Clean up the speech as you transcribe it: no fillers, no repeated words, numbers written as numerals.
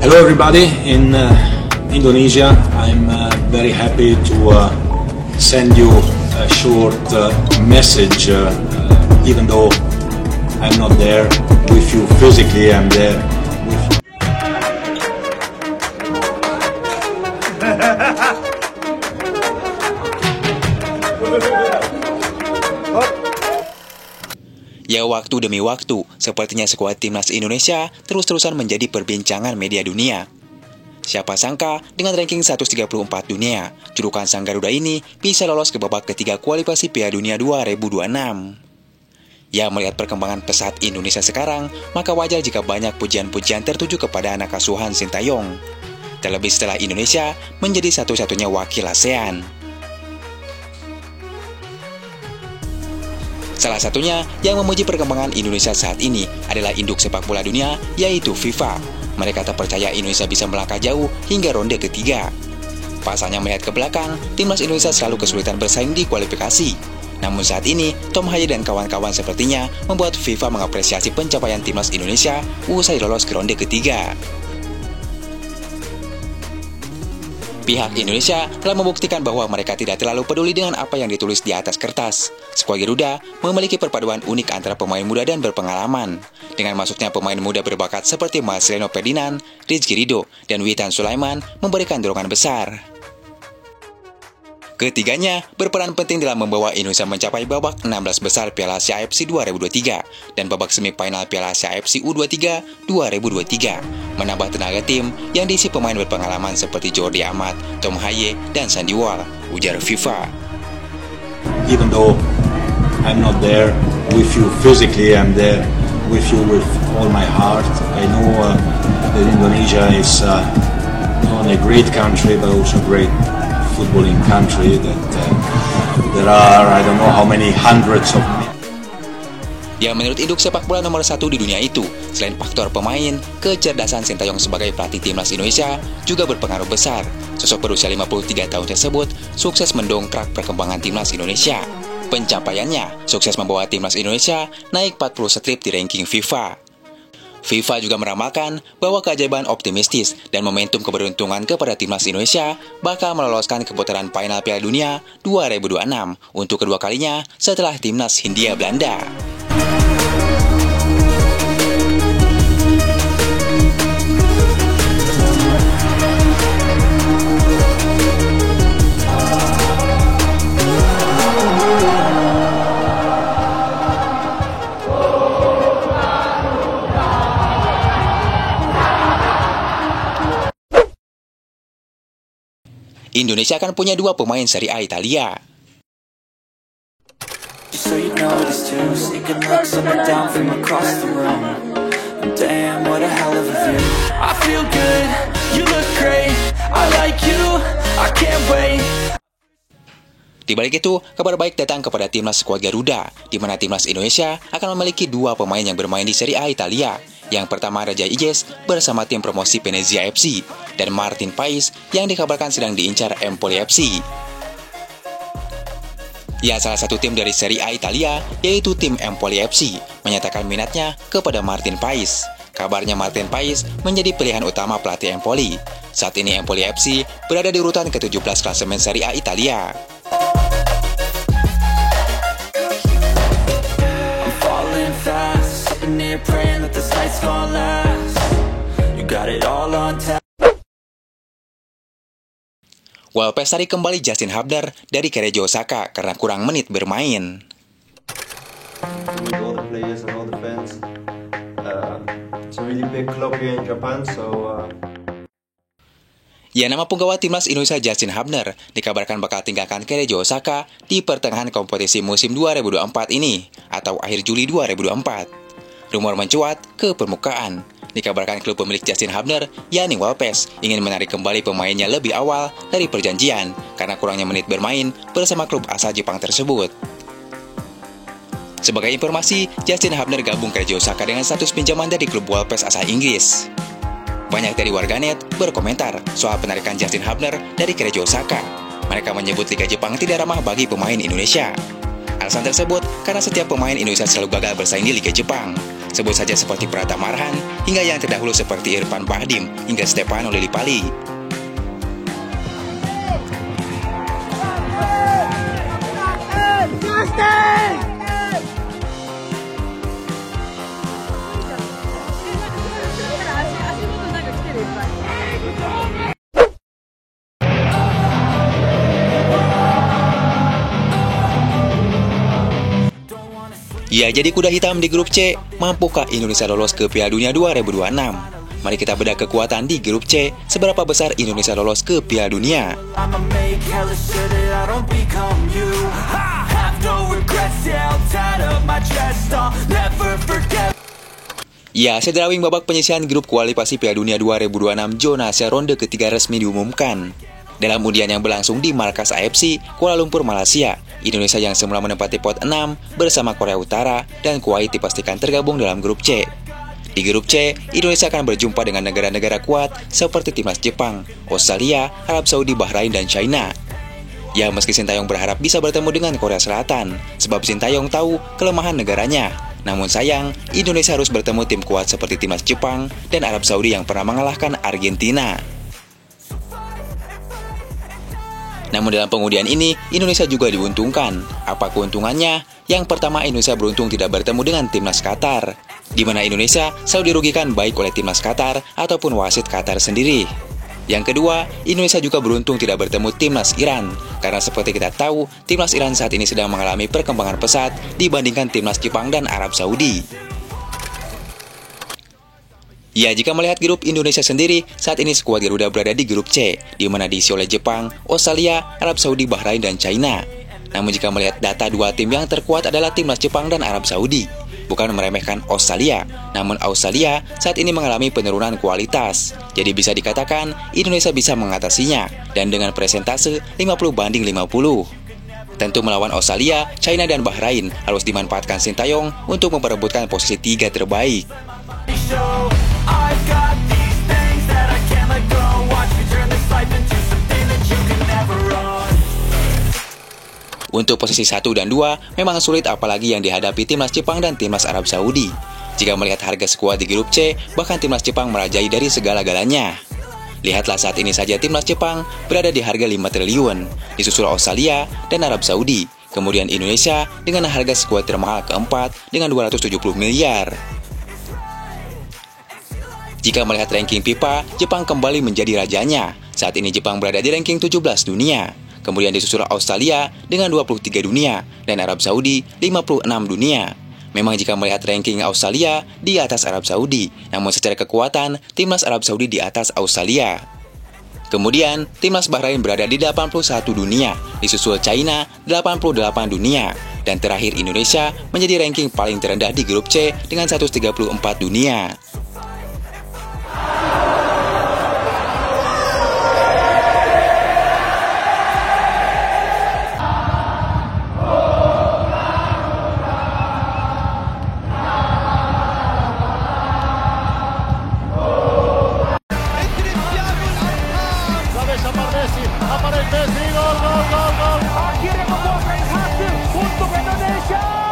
Hello everybody in Indonesia. I'm very happy to send you a short message, even though I'm not there with you physically, I'm there with you. Ya, waktu demi waktu, sepertinya skuad timnas Indonesia terus-terusan menjadi perbincangan media dunia. Siapa sangka dengan ranking 134 dunia, julukan Sang Garuda ini bisa lolos ke babak ketiga kualifikasi Piala Dunia 2026. Ya, melihat perkembangan pesat Indonesia sekarang, maka wajar jika banyak pujian-pujian tertuju kepada anak asuhan Sintayong. Terlebih setelah Indonesia menjadi satu-satunya wakil ASEAN. Salah satunya yang memuji perkembangan Indonesia saat ini adalah induk sepak bola dunia, yaitu FIFA. Mereka tak percaya Indonesia bisa melangkah jauh hingga ronde ketiga. Pasalnya melihat ke belakang, timnas Indonesia selalu kesulitan bersaing di kualifikasi. Namun saat ini, Tom Haye dan kawan-kawan sepertinya membuat FIFA mengapresiasi pencapaian timnas Indonesia usai lolos ke ronde ketiga. Pihak Indonesia telah membuktikan bahwa mereka tidak terlalu peduli dengan apa yang ditulis di atas kertas. Skuad Garuda memiliki perpaduan unik antara pemain muda dan berpengalaman. Dengan masuknya pemain muda berbakat seperti Marcelino Ferdinand, Rizky Ridho, dan Witan Sulaiman memberikan dorongan besar. Ketiganya berperan penting dalam membawa Indonesia mencapai babak 16 besar Piala Asia AFC 2023 dan babak semifinal Piala Asia AFC U23 2023, menambah tenaga tim yang diisi pemain berpengalaman seperti Jordi Amat, Tom Haye, dan Sandy Wall, ujar FIFA. Even though I'm not there with you physically, I'm there with you with all my heart. I know that Indonesia is not only a great country but also a great footballing country, that there are, I don't know how many hundreds of. Ya, menurut induk sepak bola nomor 1 di dunia itu, selain faktor pemain, kecerdasan Sintayong sebagai pelatih timnas Indonesia juga berpengaruh besar. Sosok berusia 53 tahun tersebut sukses mendongkrak perkembangan timnas Indonesia. Pencapaiannya sukses membawa timnas Indonesia naik 40 strip di ranking FIFA. FIFA juga meramalkan bahwa keajaiban optimistis dan momentum keberuntungan kepada timnas Indonesia bakal meloloskan ke putaran final Piala Dunia 2026 untuk kedua kalinya setelah timnas Hindia Belanda. Indonesia akan punya 2 pemain Serie A Italia. Di balik itu, kabar baik datang kepada timnas skuad Garuda, di mana timnas Indonesia akan memiliki 2 pemain yang bermain di Serie A Italia. Yang pertama Raja Ijes bersama tim promosi Venezia FC, dan Martin Pais yang dikabarkan sedang diincar Empoli FC. Ya, salah satu tim dari Serie A Italia, yaitu tim Empoli FC, menyatakan minatnya kepada Martin Pais. Kabarnya Martin Pais menjadi pilihan utama pelatih Empoli. Saat ini Empoli FC berada di urutan ke-17 klasemen Serie A Italia. Walpes tarik kembali Justin Hubner dari Keiichi Osaka karena kurang menit bermain. Ya, nama punggawa timnas Indonesia Justin Hubner dikabarkan bakal tinggalkan Keiichi Osaka di pertengahan kompetisi musim 2024 ini atau akhir Juli 2024. Rumor mencuat ke permukaan. Dikabarkan klub pemilik Justin Hubner, yakni Walpes, ingin menarik kembali pemainnya lebih awal dari perjanjian karena kurangnya menit bermain bersama klub asal Jepang tersebut. Sebagai informasi, Justin Hubner gabung ke Keiichi Osaka dengan status pinjaman dari klub Walpes asal Inggris. Banyak dari warganet berkomentar soal penarikan Justin Hubner dari Keiichi Osaka. Mereka menyebut Liga Jepang tidak ramah bagi pemain Indonesia. Alasan tersebut karena setiap pemain Indonesia selalu gagal bersaing di Liga Jepang. sebut saja seperti Pratama Arhan, hingga yang terdahulu seperti Irfan Bahdim hingga Stefano Lillipali. Ya, jadi kuda hitam di grup C, mampukah Indonesia lolos ke Piala Dunia 2026? Mari kita bedah kekuatan di grup C, seberapa besar Indonesia lolos ke Piala Dunia. Ya, sedrawing babak penyisihan grup kualifikasi Piala Dunia 2026 zonasi ronde ketiga resmi diumumkan. Dalam undian yang berlangsung di markas AFC, Kuala Lumpur, Malaysia, Indonesia yang semula menempati pot 6 bersama Korea Utara dan Kuwait dipastikan tergabung dalam grup C. Di grup C, Indonesia akan berjumpa dengan negara-negara kuat seperti timnas Jepang, Australia, Arab Saudi, Bahrain, dan China. Ya, meski Sintayong berharap bisa bertemu dengan Korea Selatan, sebab Sintayong tahu kelemahan negaranya. Namun sayang, Indonesia harus bertemu tim kuat seperti timnas Jepang dan Arab Saudi yang pernah mengalahkan Argentina. Namun dalam pengundian ini, Indonesia juga diuntungkan. Apa keuntungannya? Yang pertama, Indonesia beruntung tidak bertemu dengan timnas Qatar, di mana Indonesia selalu dirugikan baik oleh timnas Qatar ataupun wasit Qatar sendiri. Yang kedua, Indonesia juga beruntung tidak bertemu timnas Iran, karena seperti kita tahu, timnas Iran saat ini sedang mengalami perkembangan pesat dibandingkan timnas Jepang dan Arab Saudi. Ya, jika melihat grup Indonesia sendiri, saat ini skuad Garuda berada di grup C, di mana diisi oleh Jepang, Australia, Arab Saudi, Bahrain, dan China. Namun jika melihat data dua tim yang terkuat adalah timnas Jepang dan Arab Saudi. Bukan meremehkan Australia, namun Australia saat ini mengalami penurunan kualitas. Jadi bisa dikatakan Indonesia bisa mengatasinya, dan dengan presentase 50-50. Tentu melawan Australia, China, dan Bahrain harus dimanfaatkan Sintayong untuk memperebutkan posisi 3 terbaik. Untuk posisi 1 dan 2 memang sulit, apalagi yang dihadapi timnas Jepang dan timnas Arab Saudi. Jika melihat harga skuad di grup C, bahkan timnas Jepang merajai dari segala-galanya. Lihatlah saat ini saja timnas Jepang berada di harga 5 triliun, disusul Australia dan Arab Saudi. Kemudian Indonesia dengan harga skuad termahal keempat dengan 270 miliar. Jika melihat ranking FIFA, Jepang kembali menjadi rajanya. Saat ini Jepang berada di ranking 17 dunia. Kemudian disusul Australia dengan 23 dunia dan Arab Saudi 56 dunia. Memang jika melihat ranking Australia di atas Arab Saudi, namun secara kekuatan timnas Arab Saudi di atas Australia. Kemudian timnas Bahrain berada di 81 dunia, disusul China 88 dunia, dan terakhir Indonesia menjadi ranking paling terendah di grup C dengan 134 dunia. Aparece Messi, gol, gol, gol, gol. Akhirnya membuat Reinhardt untuk Indonesia.